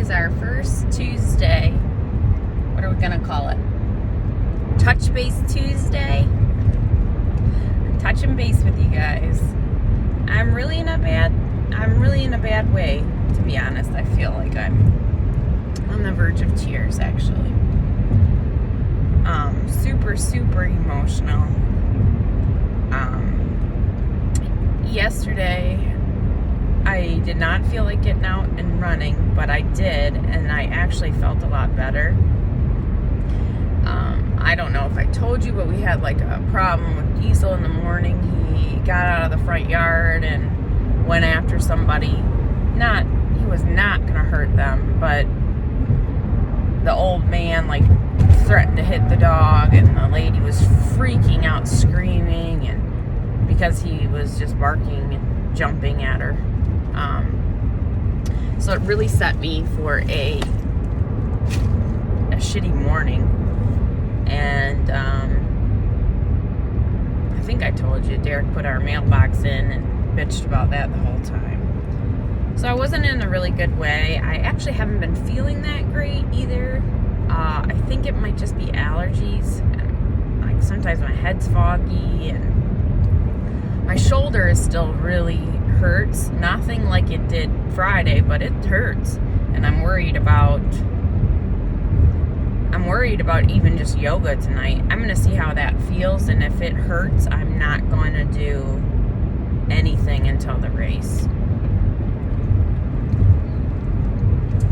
is our first Tuesday. What are we gonna call it? Touch Base Tuesday. I'm touching base with you guys. I'm really in a bad way, to be honest. I feel like I'm on the verge of tears, actually. Super emotional. Yesterday I did not feel like getting out and running, but I did, and I actually felt a lot better. I don't know if I told you, but we had like a problem with Diesel in the morning. He got out of the front yard and went after somebody. He was not gonna hurt them, but the old man like threatened to hit the dog, and the lady was freaking out, screaming, and because he was just barking and jumping at her. So it really set me for a shitty morning. And I think I told you, Derek put our mailbox in and bitched about that the whole time. So I wasn't in a really good way. I actually haven't been feeling that great either. I think it might just be allergies. Like sometimes my head's foggy and my shoulder is still really hurts. Nothing like it did Friday, but it hurts. And I'm worried about even just yoga tonight. I'm going to see how that feels, and if it hurts, I'm not going to do anything until the race.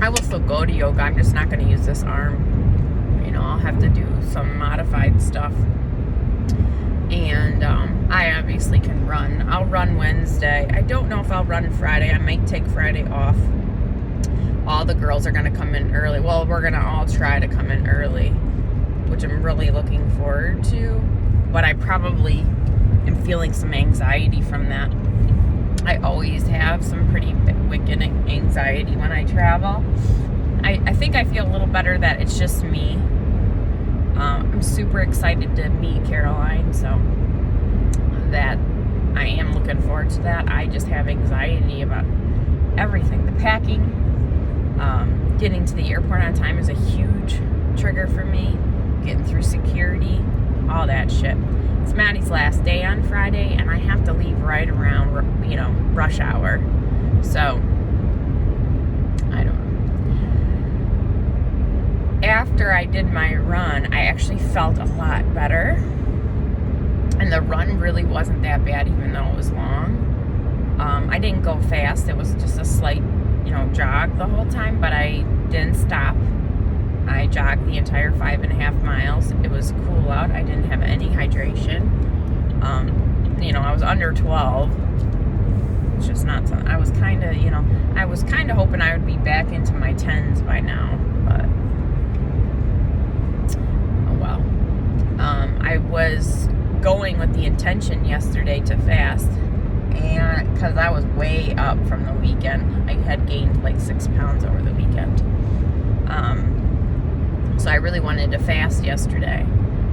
I will still go to yoga. I'm just not going to use this arm. I'll have to do some modified stuff. And I obviously can run. I'll run Wednesday. I don't know if I'll run Friday. I might take Friday off. All the girls are going to come in early. Well, we're going to all try to come in early, which I'm really looking forward to. But I probably am feeling some anxiety from that. I always have some pretty wicked anxiety when I travel. I think I feel a little better that it's just me. I'm super excited to meet Caroline, so that I am looking forward to that. I just have anxiety about everything. The packing, getting to the airport on time is a huge trigger for me. Getting through security, all that shit. It's Maddie's last day on Friday, and I have to leave right around, rush hour. So, I don't know. After I did my run, I actually felt a lot better. And the run really wasn't that bad, even though it was long. I didn't go fast. It was just a slight, jog the whole time, but I didn't stop. I jogged the entire 5.5 miles. It was cool out. I didn't have any hydration. I was under 12. It's just not something. I was kind of hoping I would be back into my 10s by now, but oh well. I was going with the intention yesterday to fast, and because I was way up from the weekend. I had gained like 6 pounds over the weekend. So I really wanted to fast yesterday,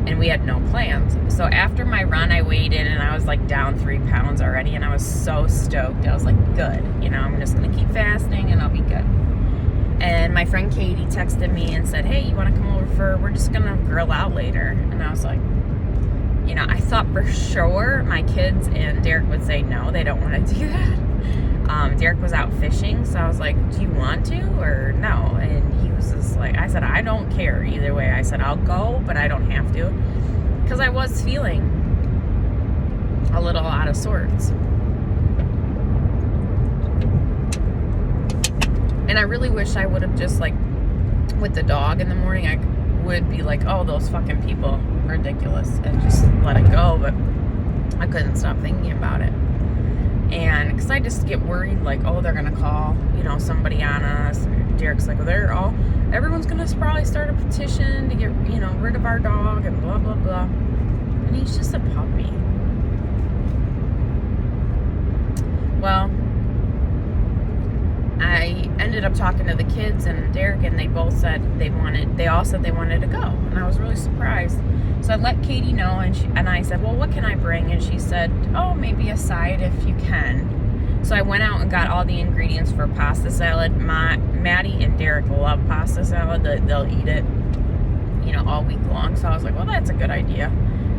and we had no plans. So after my run, I weighed in, and I was like down 3 pounds already, and I was so stoked. I was like, good, I'm just gonna keep fasting and I'll be good. And my friend Katie texted me and said, hey, you want to come over we're just gonna grill out later. And I was like, I thought for sure my kids and Derek would say no, they don't want to do that. Derek was out fishing, so I was like, do you want to or no? And he was just like, I said, I don't care either way. I said, I'll go, but I don't have to, because I was feeling a little out of sorts. And I really wish I would have just, like, with the dog in the morning, I would be like, oh, those fucking people, ridiculous, and just let it go, but I couldn't stop thinking about it. And because I just get worried, like, oh, they're gonna call, somebody on us. Derek's like, well, everyone's gonna probably start a petition to get, rid of our dog and blah blah blah. And he's just a puppy. Well, I ended up talking to the kids and Derek, and they all said they wanted to go, and I was really surprised. So I let Katie know, and I said, well, what can I bring? And she said, oh, maybe a side if you can. So I went out and got all the ingredients for pasta salad. Maddie and Derek love pasta salad. They'll eat it, all week long. So I was like, well, that's a good idea.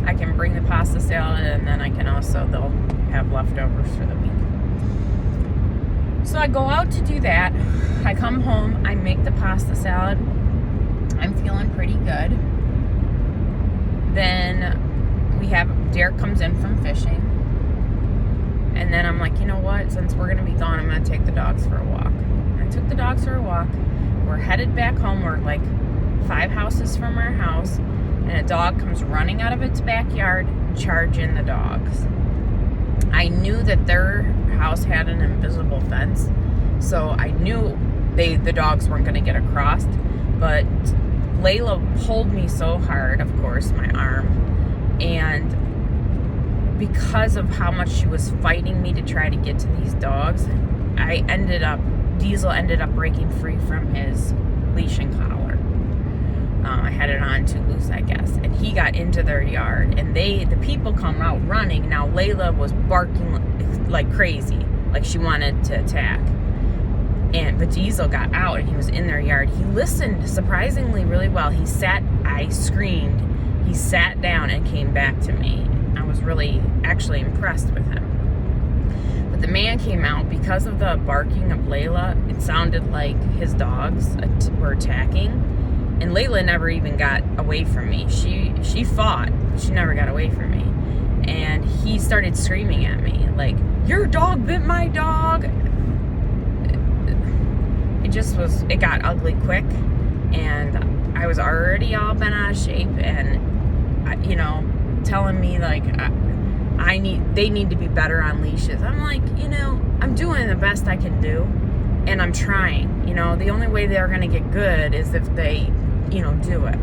I can bring the pasta salad, and then they'll have leftovers for the week. So I go out to do that. I come home, I make the pasta salad. I'm feeling pretty good. Then Derek comes in from fishing. And then I'm like, you know what? Since we're going to be gone, I'm going to take the dogs for a walk. I took the dogs for a walk. We're headed back home. We're like 5 houses from our house. And a dog comes running out of its backyard, charging the dogs. I knew that their house had an invisible fence. So I knew the dogs weren't going to get across. But Layla pulled me so hard, of course, my arm. And because of how much she was fighting me to try to get to these dogs, Diesel ended up breaking free from his leash and collar. I had it on too loose, I guess. And he got into their yard, and the people come out running. Now Layla was barking like crazy, like she wanted to attack. But Diesel got out, and he was in their yard. He listened surprisingly really well. I screamed. He sat down and came back to me. I was really actually impressed with him. But the man came out because of the barking of Layla. It sounded like his dogs were attacking, and Layla never even got away from me. She fought, but she never got away from me. And he started screaming at me like, "Your dog bit my dog!" It got ugly quick, and I was already all bent out of shape, and telling me like they need to be better on leashes. I'm like, I'm doing the best I can do, and I'm trying. The only way they're gonna get good is if they, do it.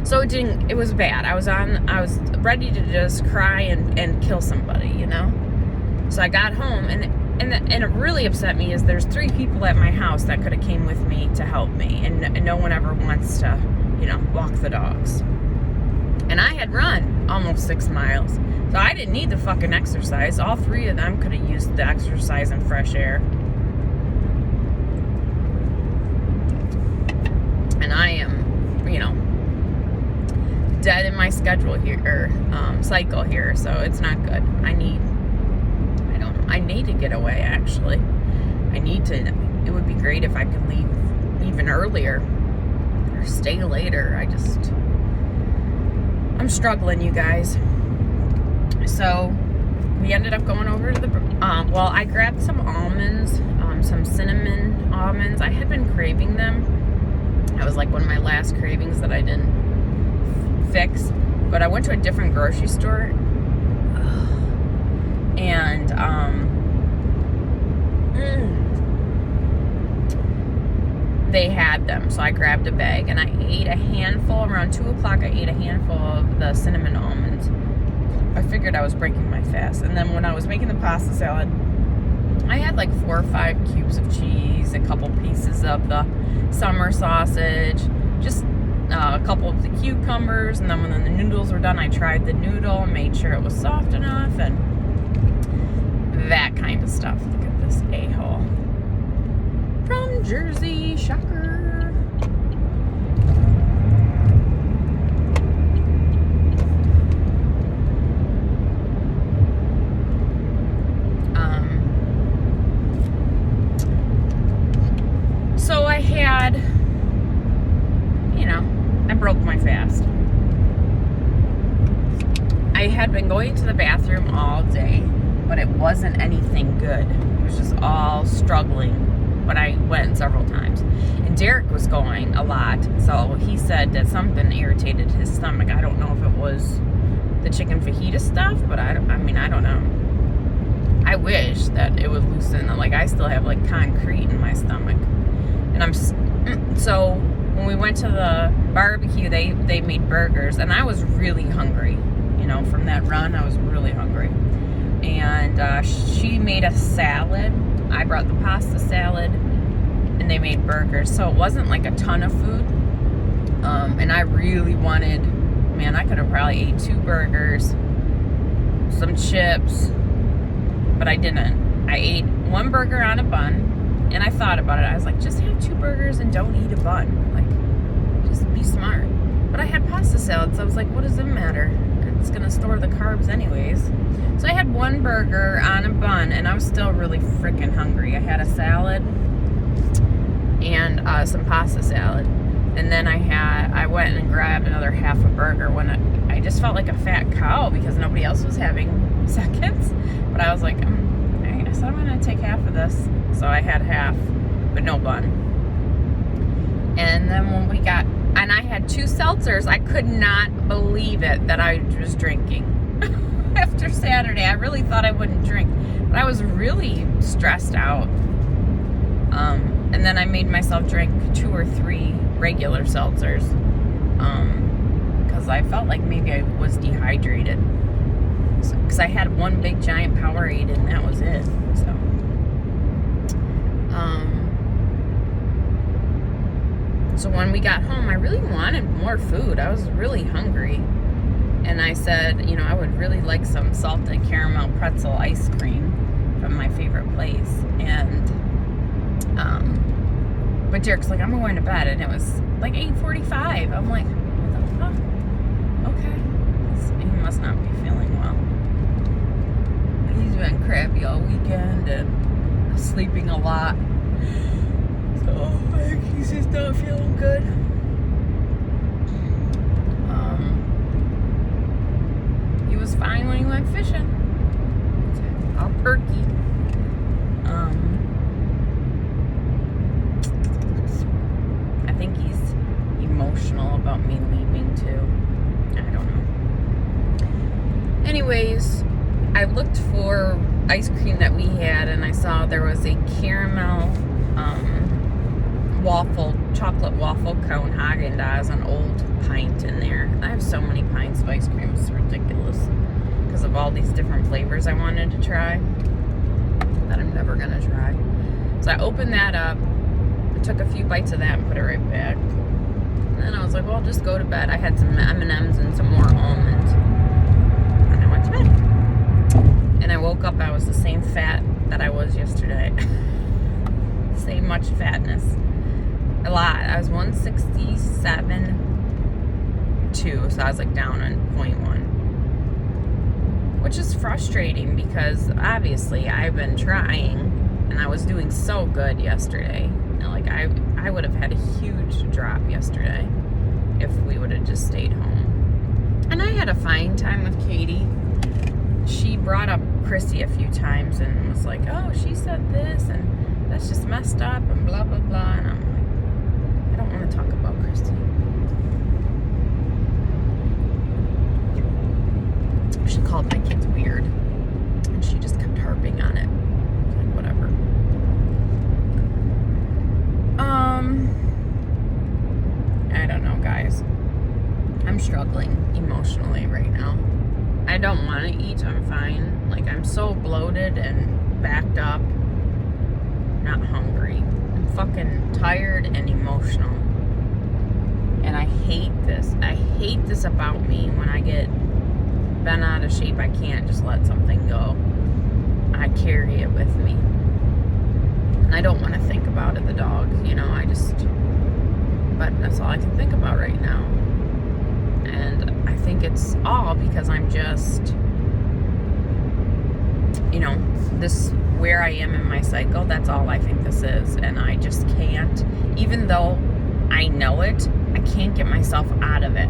So it was bad. I was ready to just cry and kill somebody, So I got home, and it really upset me is there's 3 people at my house that could have came with me to help me, and no one ever wants to, walk the dogs. And I had run almost 6 miles. So I didn't need the fucking exercise. All 3 of them could have used the exercise and fresh air. And I am, dead in my schedule here, cycle here. So it's not good. I need to get away, actually. It would be great if I could leave even earlier or stay later. I'm struggling, you guys. So we ended up going over to I grabbed some almonds, some cinnamon almonds. I had been craving them. That was like one of my last cravings that I didn't fix. But I went to a different grocery store, and they had them, so I grabbed a bag, and I ate a handful. Around 2 o'clock, I ate a handful of the cinnamon almonds. I figured I was breaking my fast. And then when I was making the pasta salad, I had like 4 or 5 cubes of cheese, a couple pieces of the summer sausage, just a couple of the cucumbers, and then when the noodles were done, I tried the noodle and made sure it was soft enough, and that kind of stuff. Look at this a-hole from Jersey, shocker. So I had, I broke my fast. I had been going to the bathroom all day, but it wasn't anything good. It was just all struggling. But I went several times. And Derek was going a lot, so he said that something irritated his stomach. I don't know if it was the chicken fajita stuff, but I don't know. I wish that it would loosen. Like, I still have like concrete in my stomach. And so when we went to the barbecue, they made burgers, and I was really hungry. From that run, I was really hungry. And she made a salad. I brought the pasta salad, and they made burgers. So it wasn't like a ton of food. And I really wanted, I could have probably ate 2 burgers, some chips, but I didn't. I ate one burger on a bun, and I thought about it. I was like, just have 2 burgers and don't eat a bun. Like, just be smart. But I had pasta salad, so I was like, what does it matter? It's gonna store the carbs anyways. So I had 1 burger on a bun, and I was still really freaking hungry. I had a salad and some pasta salad. And then I went and grabbed another half a burger when I just felt like a fat cow because nobody else was having seconds. But I was like, I said I'm gonna take half of this. So I had half, but no bun. And then when and I had 2 seltzers. I could not believe it that I was drinking. After Saturday, I really thought I wouldn't drink, but I was really stressed out. And then I made myself drink 2 or 3 regular seltzers because I felt like maybe I was dehydrated. Because I had 1 big giant Powerade and that was it. So when we got home, I really wanted more food. I was really hungry. And I said, I would really like some salted caramel pretzel ice cream from my favorite place. And, but Derek's like, I'm going to bed. And it was like 8:45. I'm like, what the fuck? Okay. He must not be feeling well. He's been crappy all weekend and sleeping a lot. So I think he's just not feeling good. He was fine when he went fishing. All perky. I think he's emotional about me leaving too. I don't know. Anyways, I looked for ice cream that we had and I saw there was a caramel chocolate waffle cone Häagen-Dazs, an old pint in there. I have so many pints of ice cream, it's ridiculous because of all these different flavors I wanted to try that I'm never gonna try. So I opened that up, I took a few bites of that and put it right back. And then I was like, well, I'll just go to bed. I had some M&Ms and some more almonds. And I went to bed. And I woke up, I was the same fat that I was yesterday. Same much fatness. A lot. I was 167.2, so I was like down on 0.1. Which is frustrating because obviously I've been trying and I was doing so good yesterday. And like I would have had a huge drop yesterday if we would have just stayed home. And I had a fine time with Katie. She brought up Chrissy a few times and was like, oh, she said this and that's just messed up and blah blah blah. And I'm like, I don't want to talk about Christy. She called my kids weird and she just kept harping on it. Like, whatever. I don't know, guys. I'm struggling emotionally right now. I don't want to eat. I'm fine. Like, I'm so bloated and backed up. Not hungry. I'm fucking tired and emotional. And I hate this. I hate this about me. When I get bent out of shape, I can't just let something go. I carry it with me. And I don't want to think about it, the dogs, but that's all I can think about right now. And I think it's all because I'm just, this where I am in my cycle, that's all I think this is. And I just can't, even though I know it, I can't get myself out of it.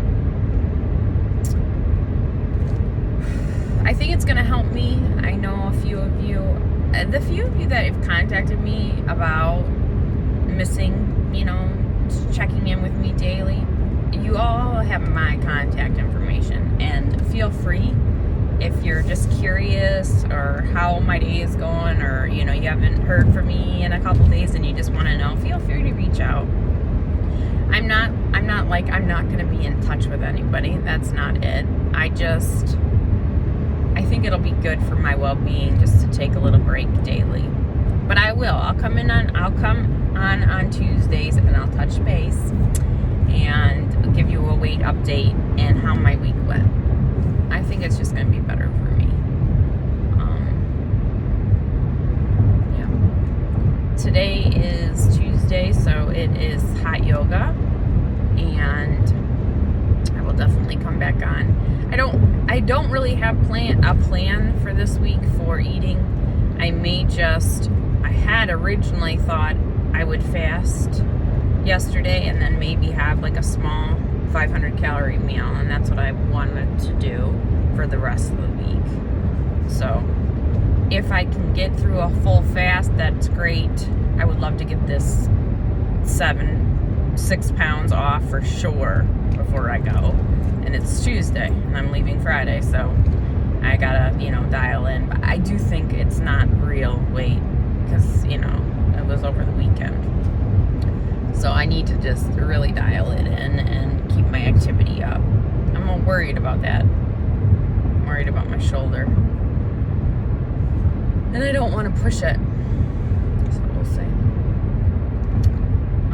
I think it's going to help me. I know a few of you, the few of you that have contacted me about missing, checking in with me daily, you all have my contact information, and feel free if you're just curious or how my day is going, or you haven't heard from me in a couple days and you just want to know, feel free to reach out. I'm not going to be in touch with anybody. That's not it. I think it'll be good for my well-being just to take a little break daily. But I'll come on Tuesdays and I'll touch base and give you a weight update and how my week went. I think it's just going to be better for me. it is hot yoga, and I will definitely come back on. I don't really have a plan for this week for eating. I had originally thought I would fast yesterday and then maybe have like a small 500 calorie meal, and that's what I wanted to do for the rest of the week. So if I can get through a full fast, that's great. I would love to get this 6 pounds off for sure before I go. And it's Tuesday and I'm leaving Friday, so I gotta, dial in. But I do think it's not real weight because, it was over the weekend. So I need to just really dial it in and keep my activity up. I'm all worried about that. I'm worried about my shoulder. And I don't want to push it. So we'll see.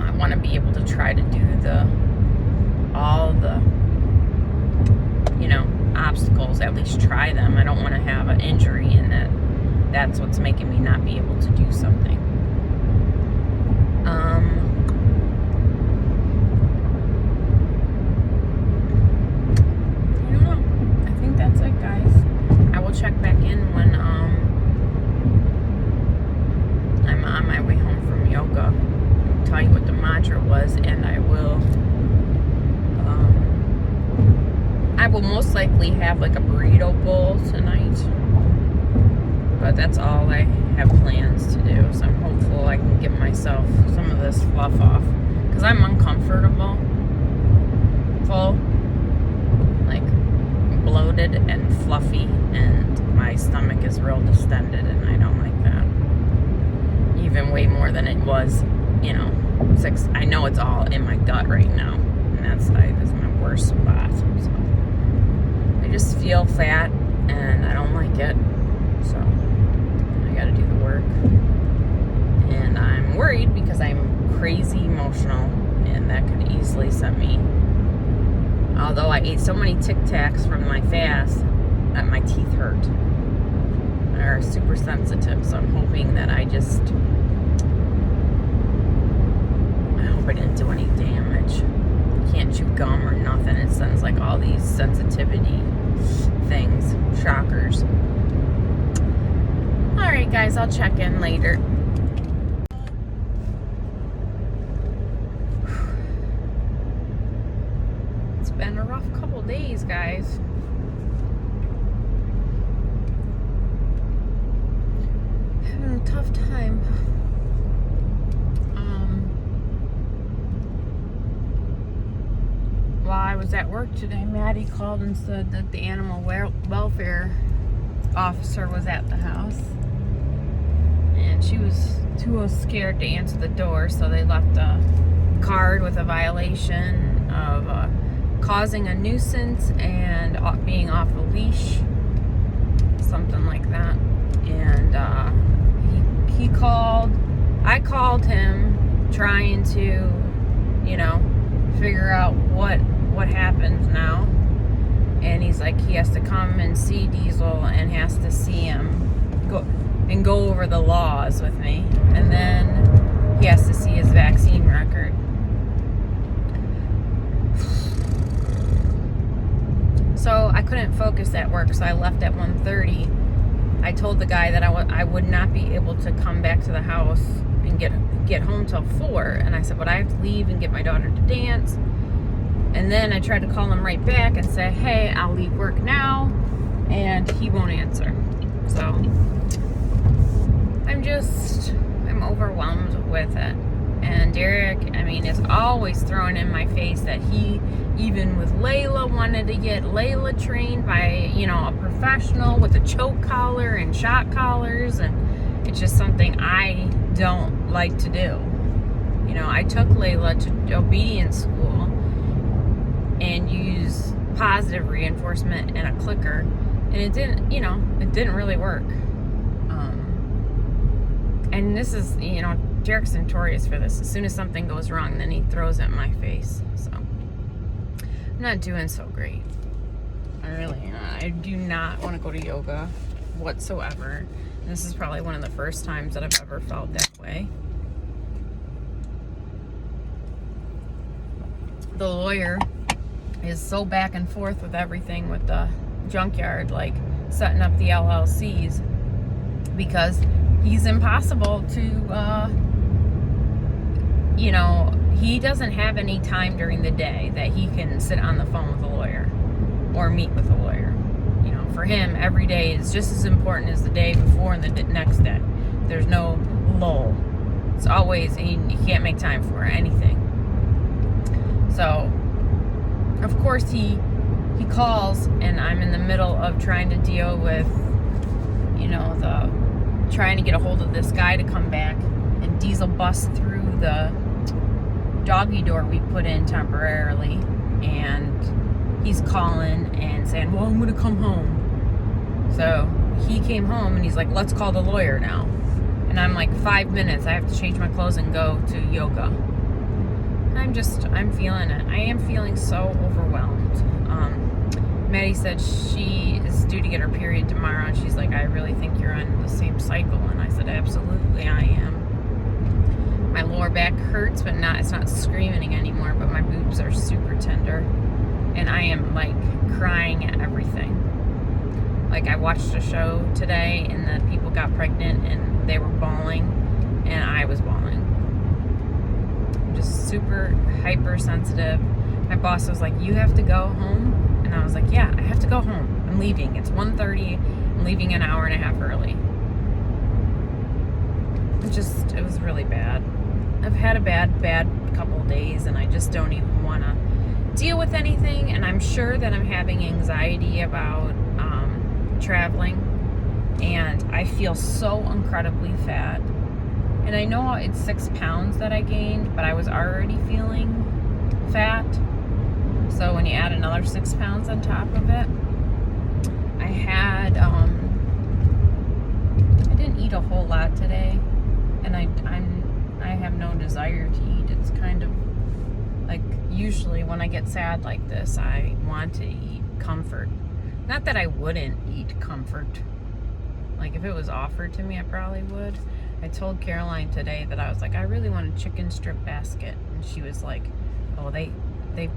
I want to be able to try to do all the obstacles, at least try them. I don't want to have an injury and that's what's making me not be able to do something. I don't know. I think that's it, guys. I will check back in when I'm on my way home from yoga. I'll tell you what the mantra was, and I will most likely have like a burrito bowl tonight, but that's all I have plans to do. So I'm hopeful I can get myself some of this fluff off, because I'm uncomfortable, full, like bloated and fluffy, and my stomach is real distended, and I don't like that. Even way more than it was, 6. I know it's all in my gut right now, and that's my worst spot. So I just feel fat and I don't like it, so I gotta do the work. And I'm worried because I'm crazy emotional, and that could easily set me, although I ate so many Tic Tacs from my fast that my teeth hurt. They're super sensitive, so I'm hoping that I hope I didn't do any damage. Can't chew gum or nothing. It sends like all these sensitivity things, shockers. Alright guys, I'll check in later. It's been a rough couple days, guys. Having a tough time. While I was at work today, Maddie called and said that the animal welfare officer was at the house, and she was too scared to answer the door, so they left a card with a violation of causing a nuisance and being off a leash, something like that. And he called. I called him trying to, figure out what happens now, and he's like, he has to come and see Diesel and has to see him go over the laws with me, and then he has to see his vaccine record. So I couldn't focus at work, so I left at 1:30. I told the guy that I would not be able to come back to the house and get home till 4, and I said, but I have to leave and get my daughter to dance. And then I tried to call him right back and say, hey, I'll leave work now, and he won't answer. So I'm overwhelmed with it. And Derek, is always throwing in my face that he, even with Layla, wanted to get Layla trained by, a professional with a choke collar and shock collars, and it's just something I don't like to do. I took Layla to obedience school and used positive reinforcement and a clicker, and it didn't really work. And this is, Derek's notorious for this. As soon as something goes wrong, then he throws it in my face. So I'm not doing so great. I do not want to go to yoga whatsoever. And this is probably one of the first times that I've ever felt that way. the lawyer is so back and forth with everything with the junkyard, like setting up the LLCs, because he's impossible to, he doesn't have any time during the day that he can sit on the phone with a lawyer or meet with a lawyer. For him, every day is just as important as the day before and the next day. There's no lull. It's always, he can't make time for anything. So, of course, he calls, and I'm in the middle of trying to deal with, trying to get a hold of this guy to come back and diesel bust through the doggy door we put in temporarily. And he's calling and saying, well, I'm going to come home. So he came home and he's like, let's call the lawyer now. And I'm like, 5 minutes. I have to change my clothes and go to yoga. I'm feeling it. I am feeling so overwhelmed. Maddie said she is due to get her period tomorrow, and she's like, I really think you're on the same cycle. And I said, absolutely, I am. My lower back hurts, but it's not screaming anymore, but my boobs are super tender. And I am like crying at everything. Like, I watched a show today, and the people got pregnant, and they were bawling, and I was bawling. I'm just super hypersensitive. My boss was like, you have to go home. And I was like, yeah, I have to go home. I'm leaving. It's 1:30. I'm leaving an hour and a half early. It was really bad. I've had a bad couple of days, and I just don't even want to deal with anything. And I'm sure that I'm having anxiety about traveling, and I feel so incredibly fat. And I know it's 6 pounds that I gained, but I was already feeling fat. So when you add another 6 pounds on top of it, I had I didn't eat a whole lot today, and I have no desire to eat. It's kind of like, usually when I get sad like this, I want to eat comfort. Not that I wouldn't eat comfort. Like, if it was offered to me, I probably would. I told Caroline today that I was like, I really want a chicken strip basket. And she was like, oh, they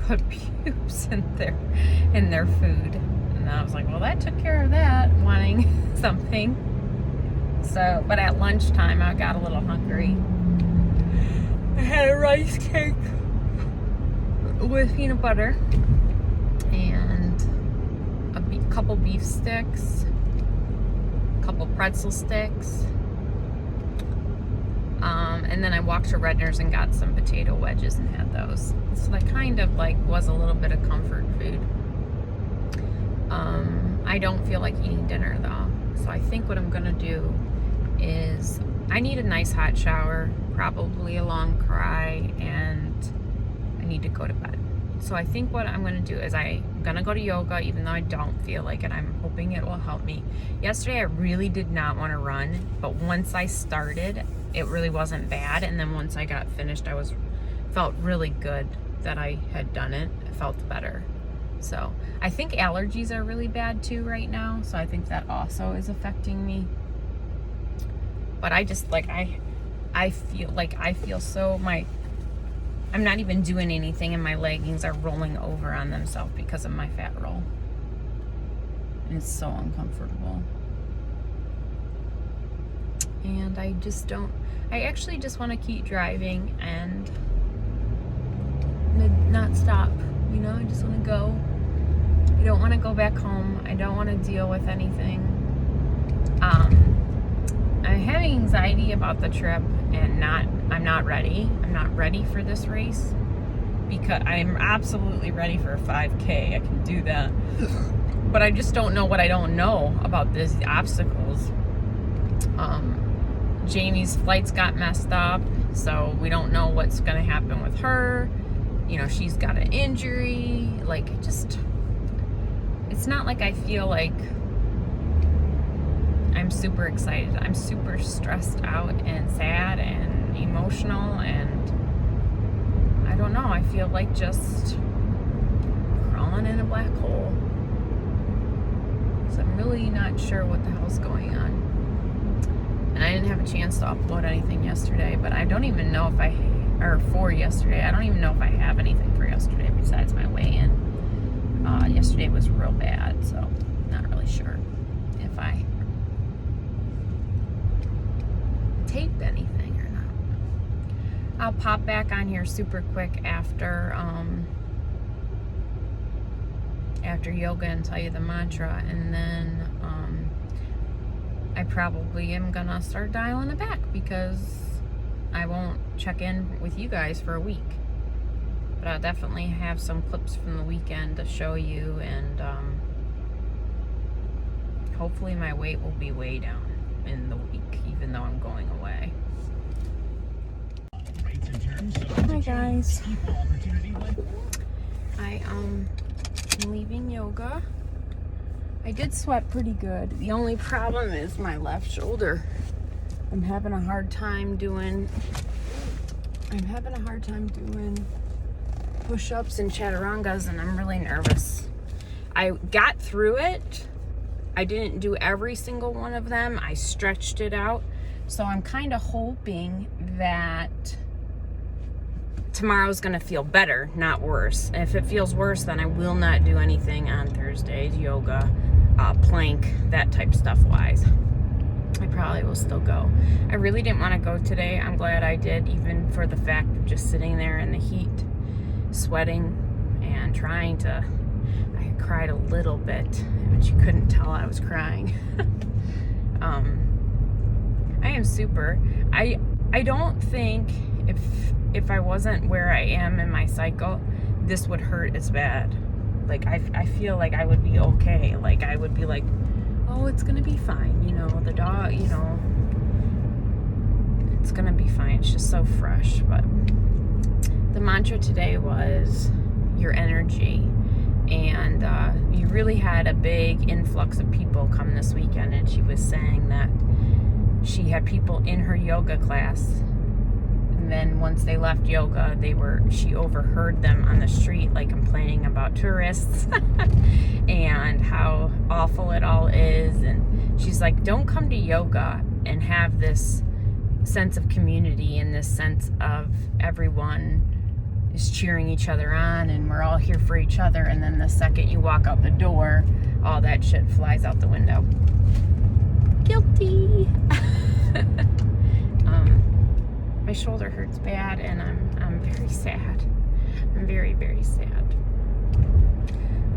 put pubes in their food. And I was like, well, that took care of that, wanting something. So, but at lunchtime, I got a little hungry. I had a rice cake with peanut butter and a couple beef sticks, a couple pretzel sticks, and then I walked to Redner's and got some potato wedges and had those. So that kind of like was a little bit of comfort food. I don't feel like eating dinner though, so I think what I'm gonna do is, I need a nice hot shower, probably a long cry, and I need to go to bed. So I think what I'm going to do is I'm going to go to yoga, even though I don't feel like it. I'm hoping it will help me. Yesterday I really did not want to run, but once I started, it really wasn't bad. And then once I got finished, felt really good that I had done it. It felt better. So I think allergies are really bad too right now. So I think that also is affecting me. But I just like, I feel so, I'm not even doing anything, and my leggings are rolling over on themselves because of my fat roll. And it's so uncomfortable. And I actually just want to keep driving and not stop. I just want to go. I don't want to go back home. I don't want to deal with anything. I'm having anxiety about the trip, and I'm not ready. I'm not ready for this race, because I'm absolutely ready for a 5K. I can do that. But I just don't know what I don't know about these obstacles. Jamie's flights got messed up, so we don't know what's going to happen with her. She's got an injury. It's not like I feel like I'm super excited. I'm super stressed out and sad and emotional, and I don't know. I feel like just crawling in a black hole. So I'm really not sure what the hell's going on. And I didn't have a chance to upload anything yesterday, but I don't even know if I or for yesterday. I don't even know if I have anything for yesterday besides my weigh-in. Yesterday was real bad, so not really sure if I taped anything or not. I'll pop back on here super quick after yoga and tell you the mantra, and then I probably am gonna start dialing it back because I won't check in with you guys for a week. But I'll definitely have some clips from the weekend to show you, and hopefully my weight will be way down in the week, even though I'm going away. Hi guys. I am leaving yoga. I did sweat pretty good. The only problem is my left shoulder. I'm having a hard time doing push-ups and chaturangas, and I'm really nervous. I got through it. I didn't do every single one of them. I stretched it out. So I'm kind of hoping that tomorrow's gonna feel better, not worse. If it feels worse, then I will not do anything on Thursdays, yoga, plank, that type stuff wise. I probably will still go. I really didn't want to go today. I'm glad I did, even for the fact of just sitting there in the heat, sweating, and trying to. I cried a little bit, but you couldn't tell I was crying. I am super. I don't think if I wasn't where I am in my cycle, this would hurt as bad. Like I feel like I would be okay. Like I would be like, oh, it's gonna be fine, you know, the dog, you know, it's gonna be fine. It's just so fresh. But the mantra today was your energy, and you really had a big influx of people come this weekend, and she was saying that she had people in her yoga class, and then once they left yoga, she overheard them on the street like complaining about tourists and how awful it all is. And she's like, don't come to yoga and have this sense of community and this sense of everyone is cheering each other on and we're all here for each other, and then the second you walk out the door, all that shit flies out the window. Guilty. My shoulder hurts bad, and I'm very sad. I'm very, very sad.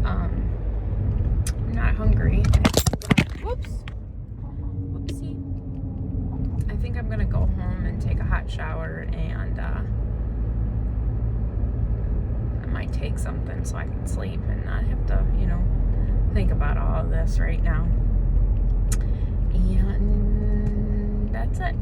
I'm not hungry. Whoopsie. I think I'm gonna go home and take a hot shower, and I might take something so I can sleep and not have to, you know, think about all of this right now. And that's it.